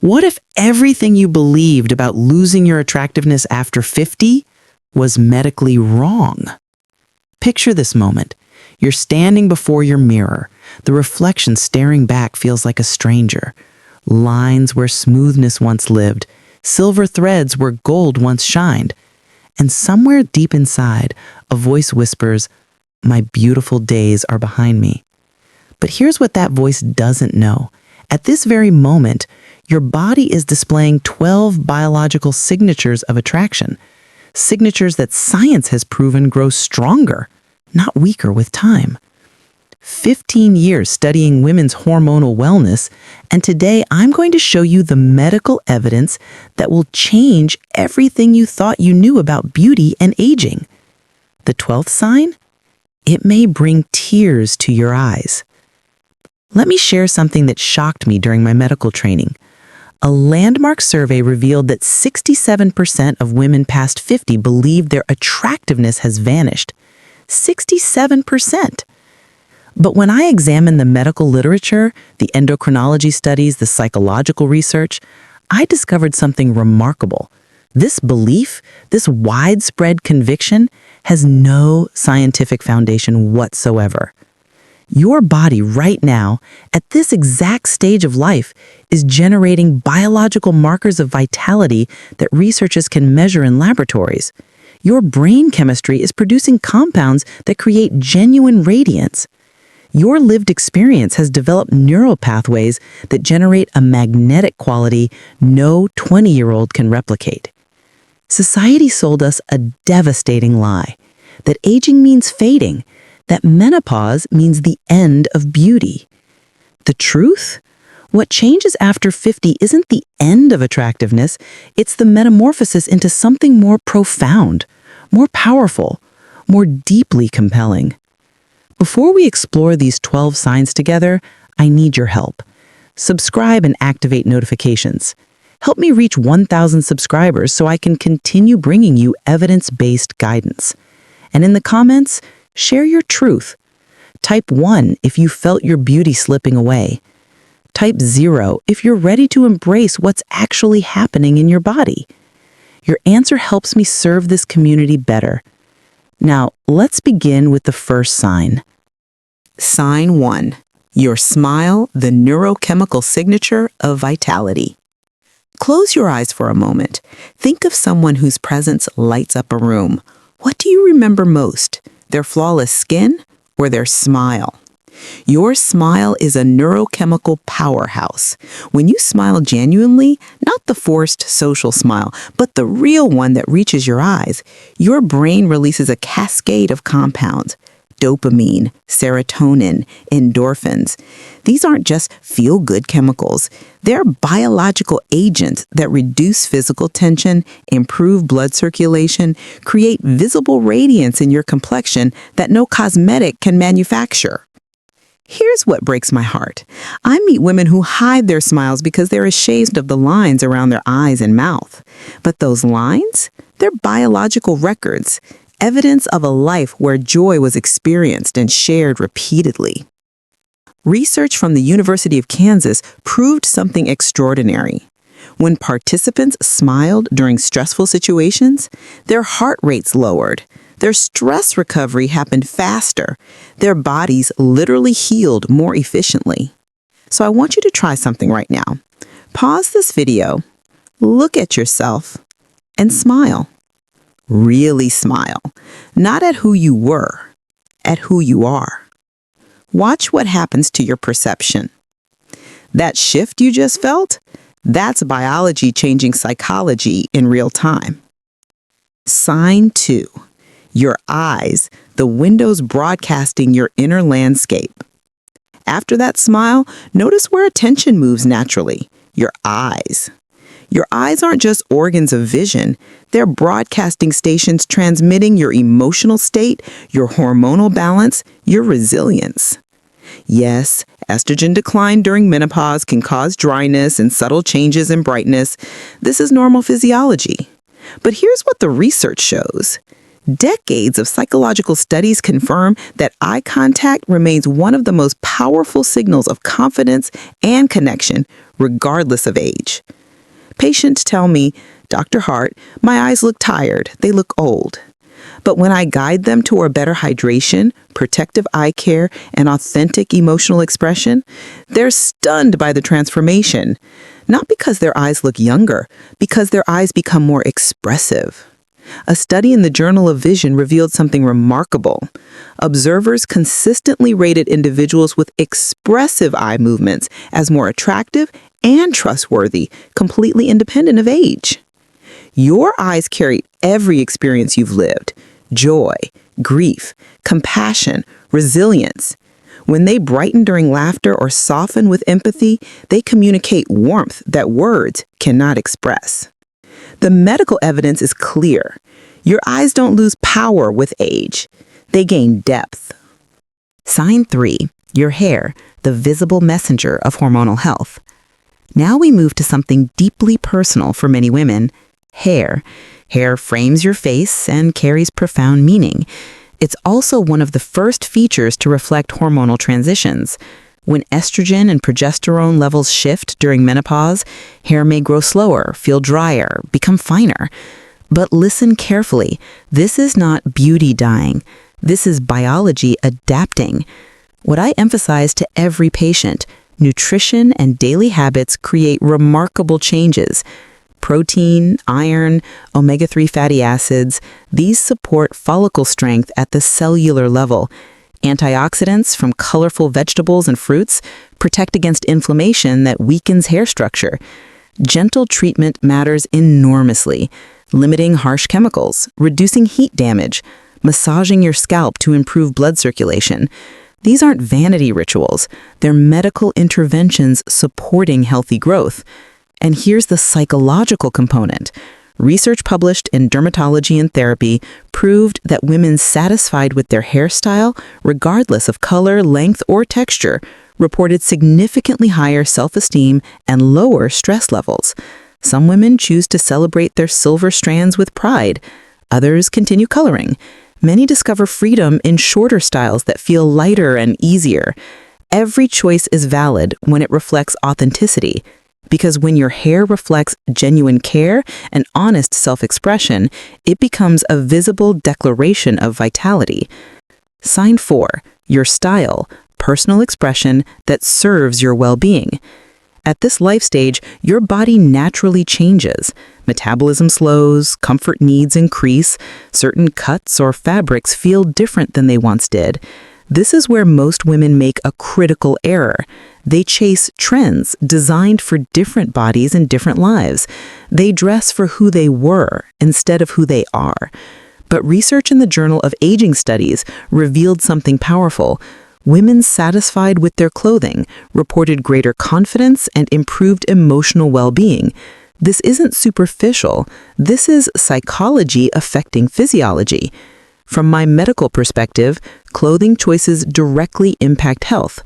What if everything you believed about losing your attractiveness after 50 was medically wrong? Picture this moment. You're standing before your mirror. The reflection staring back feels like a stranger. Lines where smoothness once lived, silver threads where gold once shined. And somewhere deep inside, a voice whispers, "My beautiful days are behind me." But here's what that voice doesn't know. At this very moment, your body is displaying 12 biological signatures of attraction, signatures that science has proven grow stronger, not weaker with time. 15 years studying women's hormonal wellness, and today I'm going to show you the medical evidence that will change everything you thought you knew about beauty and aging. The 12th sign? It may bring tears to your eyes. Let me share something that shocked me during my medical training. A landmark survey revealed that 67% of women past 50 believe their attractiveness has vanished. 67%. But when I examined the medical literature, the endocrinology studies, the psychological research, I discovered something remarkable. This belief, this widespread conviction, has no scientific foundation whatsoever. Your body right now, at this exact stage of life, is generating biological markers of vitality that researchers can measure in laboratories. Your brain chemistry is producing compounds that create genuine radiance. Your lived experience has developed neural pathways that generate a magnetic quality no 20-year-old can replicate. Society sold us a devastating lie, that aging means fading, that menopause means the end of beauty. The truth? What changes after 50 isn't the end of attractiveness, it's the metamorphosis into something more profound, more powerful, more deeply compelling. Before we explore these 12 signs together, I need your help. Subscribe and activate notifications. Help me reach 1,000 subscribers so I can continue bringing you evidence-based guidance. And in the comments, share your truth. Type 1 if you felt your beauty slipping away. Type 0 if you're ready to embrace what's actually happening in your body. Your answer helps me serve this community better. Now, let's begin with the first sign. Sign 1. Your smile, the neurochemical signature of vitality. Close your eyes for a moment. Think of someone whose presence lights up a room. What do you remember most? Their flawless skin or their smile? Your smile is a neurochemical powerhouse. When you smile genuinely, not the forced social smile, but the real one that reaches your eyes, your brain releases a cascade of compounds. Dopamine, serotonin, endorphins. These aren't just feel-good chemicals. They're biological agents that reduce physical tension, improve blood circulation, create visible radiance in your complexion that no cosmetic can manufacture. Here's what breaks my heart. I meet women who hide their smiles because they're ashamed of the lines around their eyes and mouth. But those lines? They're biological records, evidence of a life where joy was experienced and shared repeatedly. Research from the University of Kansas proved something extraordinary. When participants smiled during stressful situations, their heart rates lowered. Their stress recovery happened faster. Their bodies literally healed more efficiently. So I want you to try something right now. Pause this video, look at yourself, and smile. Really smile. Not at who you were, at who you are. Watch what happens to your perception. That shift you just felt, that's biology changing psychology in real time. Sign 2. Your eyes, the windows broadcasting your inner landscape. After that smile, notice where attention moves naturally. Your eyes. Your eyes aren't just organs of vision. They're broadcasting stations transmitting your emotional state, your hormonal balance, your resilience. Yes, estrogen decline during menopause can cause dryness and subtle changes in brightness. This is normal physiology. But here's what the research shows. Decades of psychological studies confirm that eye contact remains one of the most powerful signals of confidence and connection, regardless of age. Patients tell me, "Dr. Hart, my eyes look tired, they look old." But when I guide them toward better hydration, protective eye care, and authentic emotional expression, they're stunned by the transformation. Not because their eyes look younger, because their eyes become more expressive. A study in the Journal of Vision revealed something remarkable. Observers consistently rated individuals with expressive eye movements as more attractive and trustworthy, completely independent of age. Your eyes carry every experience you've lived: joy, grief, compassion, resilience. When they brighten during laughter or soften with empathy, they communicate warmth that words cannot express. The medical evidence is clear. Your eyes don't lose power with age. They gain depth. Sign 3. Your hair, the visible messenger of hormonal health. Now we move to something deeply personal for many women: hair. Hair frames your face and carries profound meaning. It's also one of the first features to reflect hormonal transitions. When estrogen and progesterone levels shift during menopause, hair may grow slower, feel drier, become finer. But listen carefully. This is not beauty dying. This is biology adapting. What I emphasize to every patient: nutrition and daily habits create remarkable changes. Protein, iron, omega-3 fatty acids, these support follicle strength at the cellular level. Antioxidants from colorful vegetables and fruits protect against inflammation that weakens hair structure. Gentle treatment matters enormously, limiting harsh chemicals, reducing heat damage, massaging your scalp to improve blood circulation. These aren't vanity rituals. They're medical interventions supporting healthy growth. And here's the psychological component. Research published in Dermatology and Therapy proved that women satisfied with their hairstyle, regardless of color, length, or texture, reported significantly higher self-esteem and lower stress levels. Some women choose to celebrate their silver strands with pride. Others continue coloring. Many discover freedom in shorter styles that feel lighter and easier. Every choice is valid when it reflects authenticity. Because when your hair reflects genuine care and honest self-expression, it becomes a visible declaration of vitality. Sign 4. Your style, personal expression that serves your well-being. At this life stage, your body naturally changes. Metabolism slows, comfort needs increase, certain cuts or fabrics feel different than they once did. This is where most women make a critical error. They chase trends designed for different bodies and different lives. They dress for who they were instead of who they are. But research in the Journal of Aging Studies revealed something powerful. Women satisfied with their clothing reported greater confidence and improved emotional well-being. This isn't superficial. This is psychology affecting physiology. From my medical perspective, clothing choices directly impact health.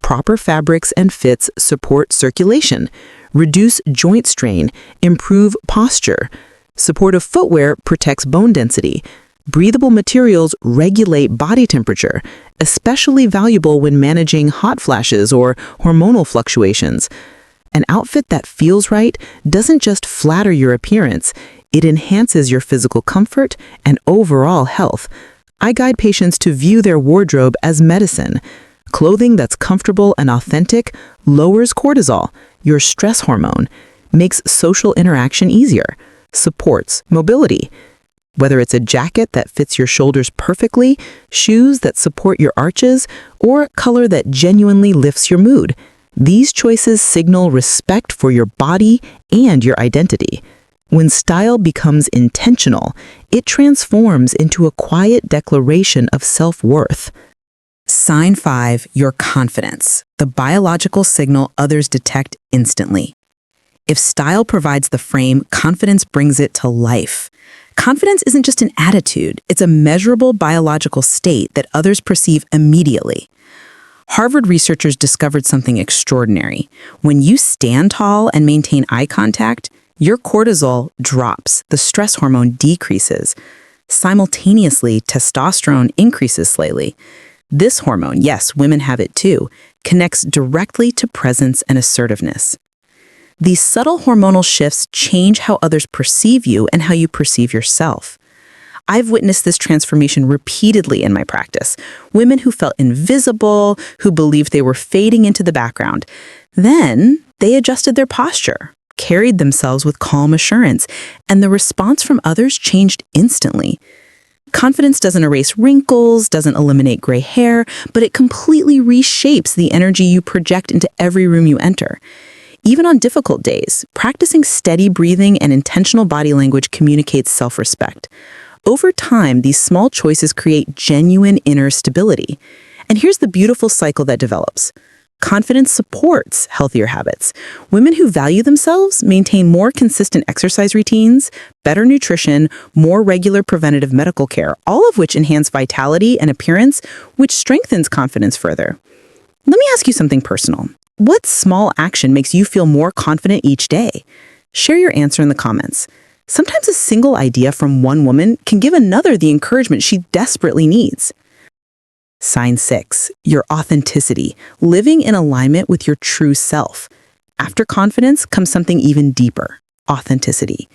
Proper fabrics and fits support circulation, reduce joint strain, improve posture. Supportive footwear protects bone density. Breathable materials regulate body temperature, especially valuable when managing hot flashes or hormonal fluctuations. An outfit that feels right doesn't just flatter your appearance, it enhances your physical comfort and overall health. I guide patients to view their wardrobe as medicine. Clothing that's comfortable and authentic lowers cortisol, your stress hormone, makes social interaction easier, supports mobility. Whether it's a jacket that fits your shoulders perfectly, shoes that support your arches, or color that genuinely lifts your mood, these choices signal respect for your body and your identity. When style becomes intentional, it transforms into a quiet declaration of self-worth. Sign 5, your confidence, the biological signal others detect instantly. If style provides the frame, confidence brings it to life. Confidence isn't just an attitude, it's a measurable biological state that others perceive immediately. Harvard researchers discovered something extraordinary. When you stand tall and maintain eye contact, your cortisol drops, the stress hormone decreases. Simultaneously, testosterone increases slightly. This hormone, yes, women have it too, connects directly to presence and assertiveness. These subtle hormonal shifts change how others perceive you and how you perceive yourself. I've witnessed this transformation repeatedly in my practice. Women who felt invisible, who believed they were fading into the background. Then they adjusted their posture, carried themselves with calm assurance, and the response from others changed instantly. Confidence doesn't erase wrinkles, doesn't eliminate gray hair, but it completely reshapes the energy you project into every room you enter. Even on difficult days, practicing steady breathing and intentional body language communicates self-respect. Over time, these small choices create genuine inner stability. And here's the beautiful cycle that develops. Confidence supports healthier habits. Women who value themselves maintain more consistent exercise routines, better nutrition, more regular preventative medical care, all of which enhance vitality and appearance, which strengthens confidence further. Let me ask you something personal. What small action makes you feel more confident each day? Share your answer in the comments. Sometimes a single idea from one woman can give another the encouragement she desperately needs. Sign 6, your authenticity, living in alignment with your true self. After confidence comes something even deeper, authenticity.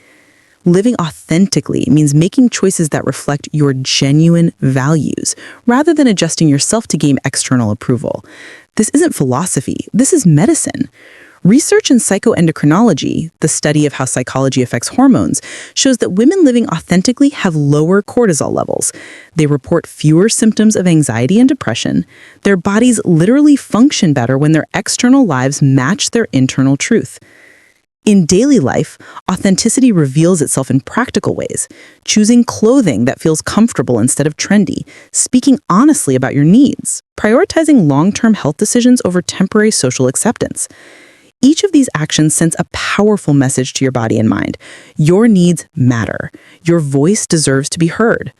Living authentically means making choices that reflect your genuine values, rather than adjusting yourself to gain external approval. This isn't philosophy, this is medicine. Research in psychoendocrinology, the study of how psychology affects hormones, shows that women living authentically have lower cortisol levels. They report fewer symptoms of anxiety and depression. Their bodies literally function better when their external lives match their internal truth. In daily life, authenticity reveals itself in practical ways, choosing clothing that feels comfortable instead of trendy, speaking honestly about your needs, prioritizing long-term health decisions over temporary social acceptance. Each of these actions sends a powerful message to your body and mind. Your needs matter. Your voice deserves to be heard.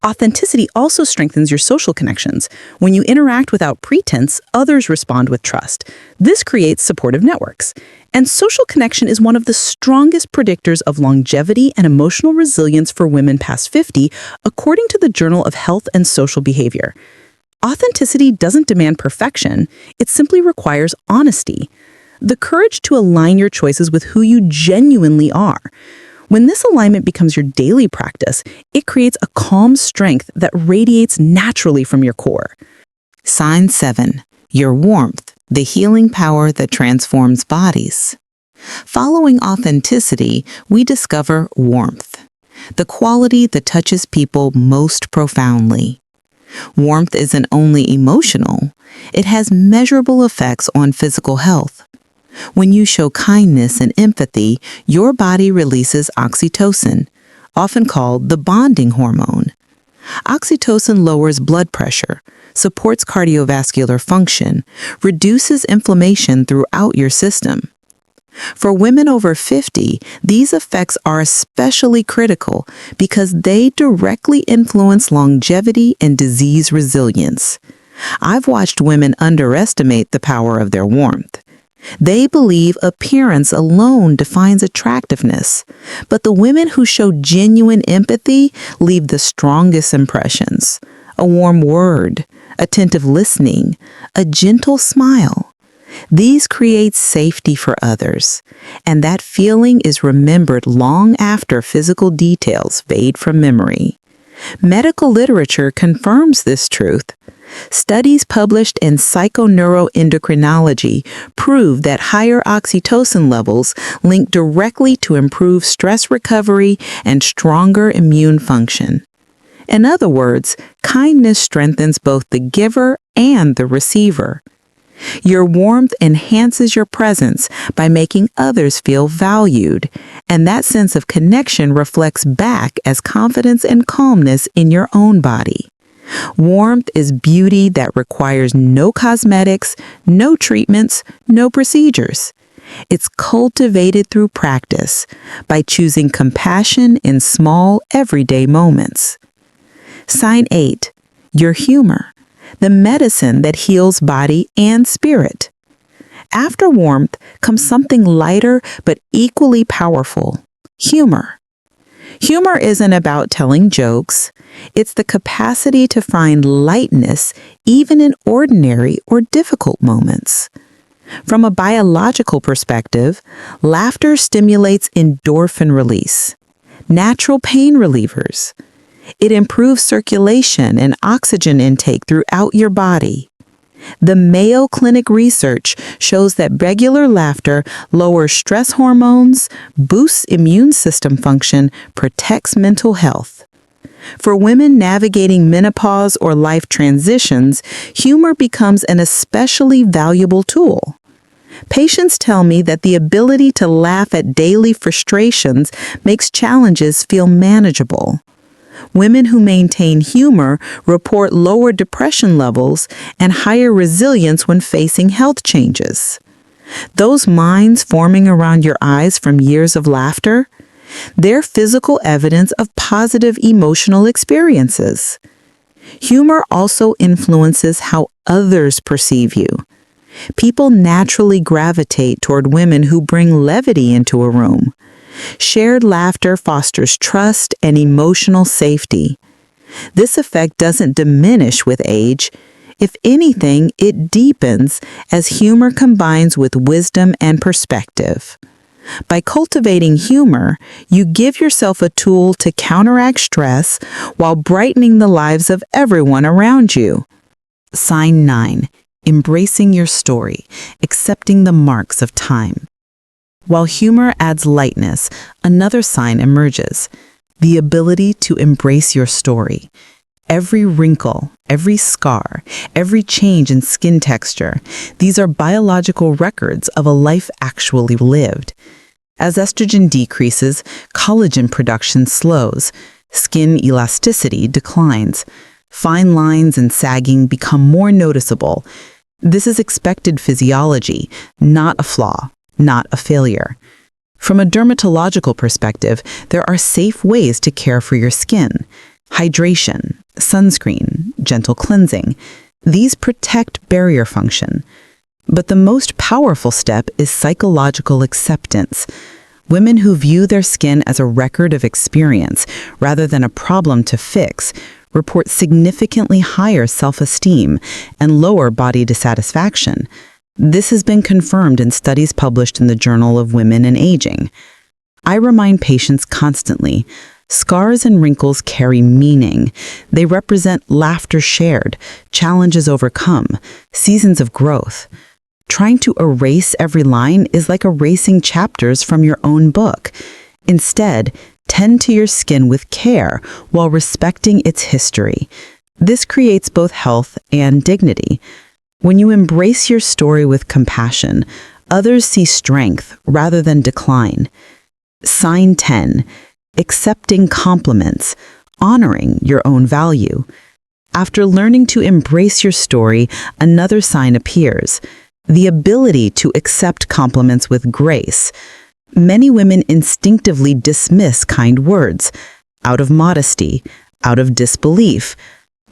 Authenticity also strengthens your social connections. When you interact without pretense, others respond with trust. This creates supportive networks. And social connection is one of the strongest predictors of longevity and emotional resilience for women past 50, according to the Journal of Health and Social Behavior. Authenticity doesn't demand perfection. It simply requires honesty. The courage to align your choices with who you genuinely are. When this alignment becomes your daily practice, it creates a calm strength that radiates naturally from your core. Sign 7, your warmth, the healing power that transforms bodies. Following authenticity, we discover warmth, the quality that touches people most profoundly. Warmth isn't only emotional, it has measurable effects on physical health. When you show kindness and empathy, your body releases oxytocin, often called the bonding hormone. Oxytocin lowers blood pressure, supports cardiovascular function, reduces inflammation throughout your system. For women over 50, these effects are especially critical because they directly influence longevity and disease resilience. I've watched women underestimate the power of their warmth. They believe appearance alone defines attractiveness, but the women who show genuine empathy leave the strongest impressions. A warm word, attentive listening, a gentle smile. These create safety for others, and that feeling is remembered long after physical details fade from memory. Medical literature confirms this truth. Studies published in Psychoneuroendocrinology prove that higher oxytocin levels link directly to improved stress recovery and stronger immune function. In other words, kindness strengthens both the giver and the receiver. Your warmth enhances your presence by making others feel valued, and that sense of connection reflects back as confidence and calmness in your own body. Warmth is beauty that requires no cosmetics, no treatments, no procedures. It's cultivated through practice by choosing compassion in small, everyday moments. Sign 8, your humor, the medicine that heals body and spirit. After warmth comes something lighter but equally powerful, humor. Humor isn't about telling jokes. It's the capacity to find lightness even in ordinary or difficult moments. From a biological perspective, laughter stimulates endorphin release, natural pain relievers. It improves circulation and oxygen intake throughout your body. The Mayo Clinic research shows that regular laughter lowers stress hormones, boosts immune system function, protects mental health. For women navigating menopause or life transitions, humor becomes an especially valuable tool. Patients tell me that the ability to laugh at daily frustrations makes challenges feel manageable. Women who maintain humor report lower depression levels and higher resilience when facing health changes. Those lines forming around your eyes from years of laughter, they're physical evidence of positive emotional experiences. Humor also influences how others perceive you. People naturally gravitate toward women who bring levity into a room. Shared laughter fosters trust and emotional safety. This effect doesn't diminish with age. If anything, it deepens as humor combines with wisdom and perspective. By cultivating humor, you give yourself a tool to counteract stress while brightening the lives of everyone around you. Sign 9. Embracing your story, accepting the marks of time. While humor adds lightness, another sign emerges: the ability to embrace your story. Every wrinkle, every scar, every change in skin texture, these are biological records of a life actually lived. As estrogen decreases, collagen production slows, skin elasticity declines, fine lines and sagging become more noticeable. This is expected physiology, not a flaw, not a failure. From a dermatological perspective, there are safe ways to care for your skin. Hydration, sunscreen, gentle cleansing. These protect barrier function. But the most powerful step is psychological acceptance. Women who view their skin as a record of experience rather than a problem to fix report significantly higher self-esteem and lower body dissatisfaction. This has been confirmed in studies published in the Journal of Women and Aging. I remind patients constantly, scars and wrinkles carry meaning. They represent laughter shared, challenges overcome, seasons of growth. Trying to erase every line is like erasing chapters from your own book. Instead, tend to your skin with care while respecting its history. This creates both health and dignity. When you embrace your story with compassion, others see strength rather than decline. Sign 10. Accepting compliments, honoring your own value. After learning to embrace your story, another sign appears: the ability to accept compliments with grace. Many women instinctively dismiss kind words, out of modesty, out of disbelief.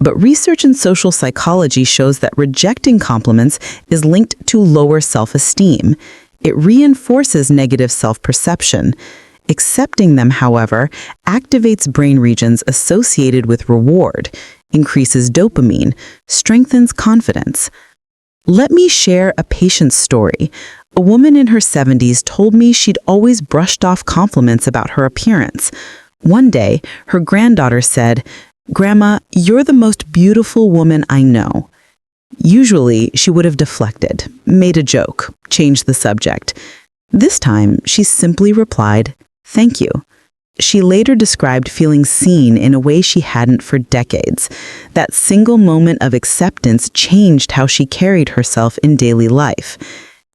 But research in social psychology shows that rejecting compliments is linked to lower self-esteem. It reinforces negative self-perception. Accepting them, however, activates brain regions associated with reward, increases dopamine, strengthens confidence. Let me share a patient's story. A woman in her 70s told me she'd always brushed off compliments about her appearance. One day, her granddaughter said, "Grandma, you're the most beautiful woman I know." Usually, she would have deflected, made a joke, changed the subject. This time, she simply replied, "Thank you." She later described feeling seen in a way she hadn't for decades. That single moment of acceptance changed how she carried herself in daily life.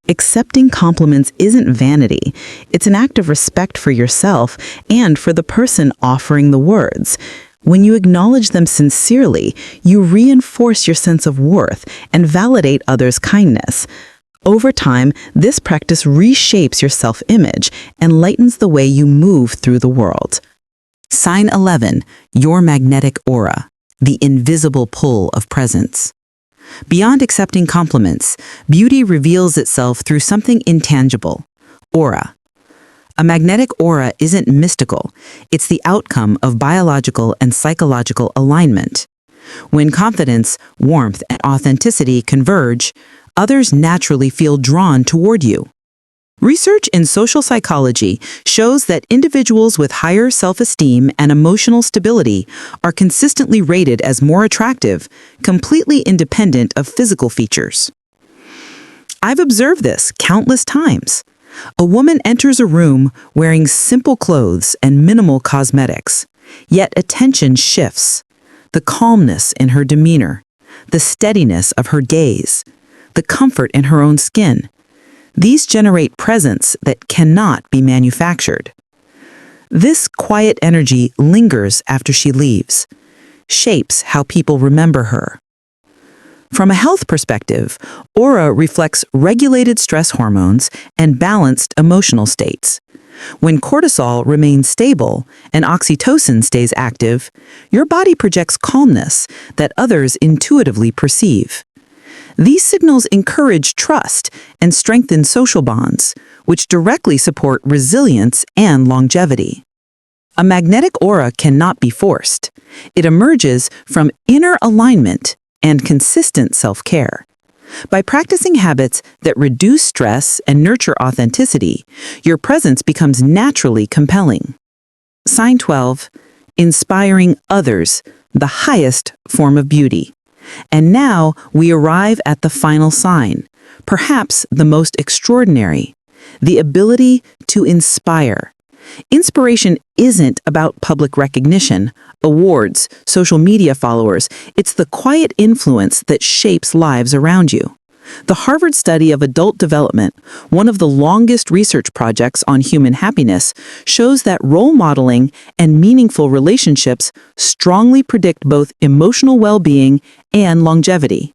Accepting compliments isn't vanity. It's an act of respect for yourself and for the person offering the words. When you acknowledge them sincerely, you reinforce your sense of worth and validate others' kindness. Over time, this practice reshapes your self-image and lightens the way you move through the world. Sign 11. Your magnetic aura, the invisible pull of presence. Beyond accepting compliments, beauty reveals itself through something intangible: aura. A magnetic aura isn't mystical. It's the outcome of biological and psychological alignment. When confidence, warmth, and authenticity converge, others naturally feel drawn toward you. Research in social psychology shows that individuals with higher self-esteem and emotional stability are consistently rated as more attractive, completely independent of physical features. I've observed this countless times. A woman enters a room wearing simple clothes and minimal cosmetics, yet attention shifts. The calmness in her demeanor, the steadiness of her gaze, the comfort in her own skin. These generate presence that cannot be manufactured. This quiet energy lingers after she leaves, shapes how people remember her. From a health perspective, aura reflects regulated stress hormones and balanced emotional states. When cortisol remains stable and oxytocin stays active, your body projects calmness that others intuitively perceive. These signals encourage trust and strengthen social bonds, which directly support resilience and longevity. A magnetic aura cannot be forced. It emerges from inner alignment and consistent self-care. By practicing habits that reduce stress and nurture authenticity, your presence becomes naturally compelling. Sign 12, inspiring others, the highest form of beauty. And now we arrive at the final sign, perhaps the most extraordinary, the ability to inspire. Inspiration isn't about public recognition, awards, social media followers. It's the quiet influence that shapes lives around you. The Harvard study of adult development, one of the longest research projects on human happiness, shows that role modeling and meaningful relationships strongly predict both emotional well-being and longevity.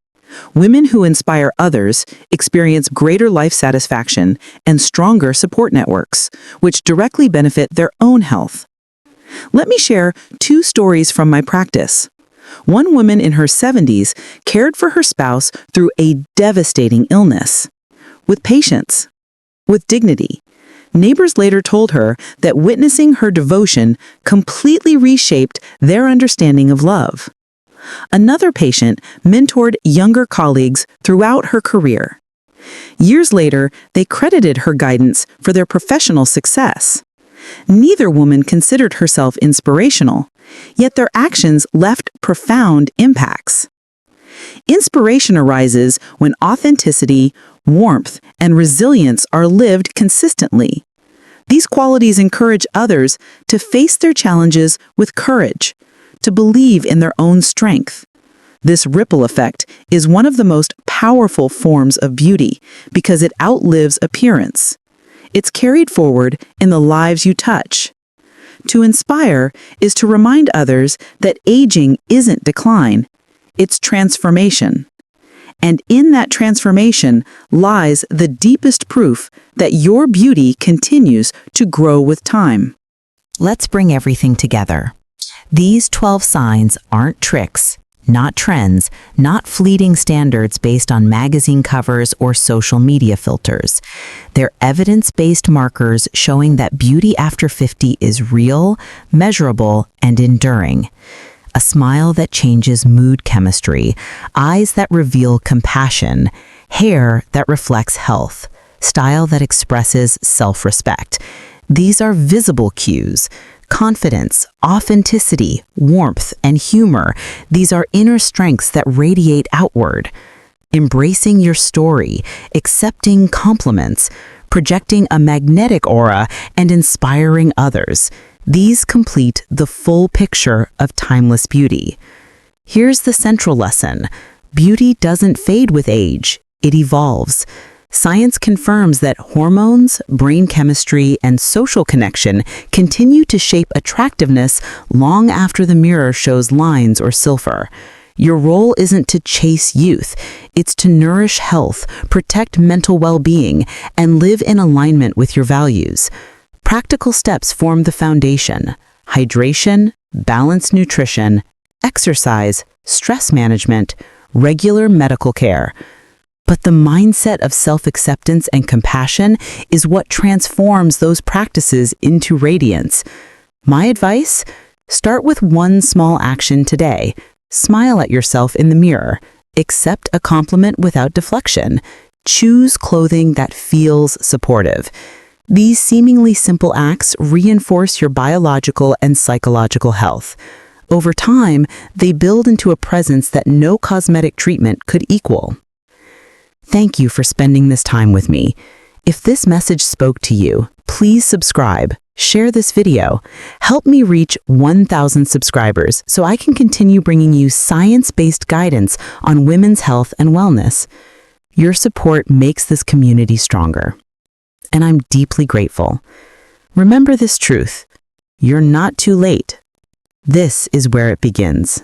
Women who inspire others experience greater life satisfaction and stronger support networks, which directly benefit their own health. Let me share 2 stories from my practice. One woman in her 70s cared for her spouse through a devastating illness. With patience, with dignity. Neighbors later told her that witnessing her devotion completely reshaped their understanding of love. Another patient mentored younger colleagues throughout her career. Years later, they credited her guidance for their professional success. Neither woman considered herself inspirational, yet their actions left profound impacts. Inspiration arises when authenticity, warmth, and resilience are lived consistently. These qualities encourage others to face their challenges with courage, to believe in their own strength. This ripple effect is one of the most powerful forms of beauty because it outlives appearance. It's carried forward in the lives you touch. To inspire is to remind others that aging isn't decline, it's transformation. And in that transformation lies the deepest proof that your beauty continues to grow with time. Let's bring everything together. These 12 signs aren't tricks, not trends, not fleeting standards based on magazine covers or social media filters. They're evidence-based markers showing that beauty after 50 is real, measurable, and enduring. A smile that changes mood chemistry, eyes that reveal compassion, hair that reflects health, style that expresses self-respect. These are visible cues. Confidence, authenticity, warmth, and humor. These are inner strengths that radiate outward. Embracing your story, accepting compliments, projecting a magnetic aura, and inspiring others. These complete the full picture of timeless beauty. Here's the central lesson. Beauty doesn't fade with age, it evolves. Science confirms that hormones, brain chemistry, and social connection continue to shape attractiveness long after the mirror shows lines or silver. Your role isn't to chase youth, it's to nourish health, protect mental well-being, and live in alignment with your values. Practical steps form the foundation: hydration, balanced nutrition, exercise, stress management, regular medical care. But the mindset of self-acceptance and compassion is what transforms those practices into radiance. My advice? Start with one small action today. Smile at yourself in the mirror. Accept a compliment without deflection. Choose clothing that feels supportive. These seemingly simple acts reinforce your biological and psychological health. Over time, they build into a presence that no cosmetic treatment could equal. Thank you for spending this time with me. If this message spoke to you, please subscribe, share this video, help me reach 1,000 subscribers so I can continue bringing you science-based guidance on women's health and wellness. Your support makes this community stronger, and I'm deeply grateful. Remember this truth: you're not too late. This is where it begins.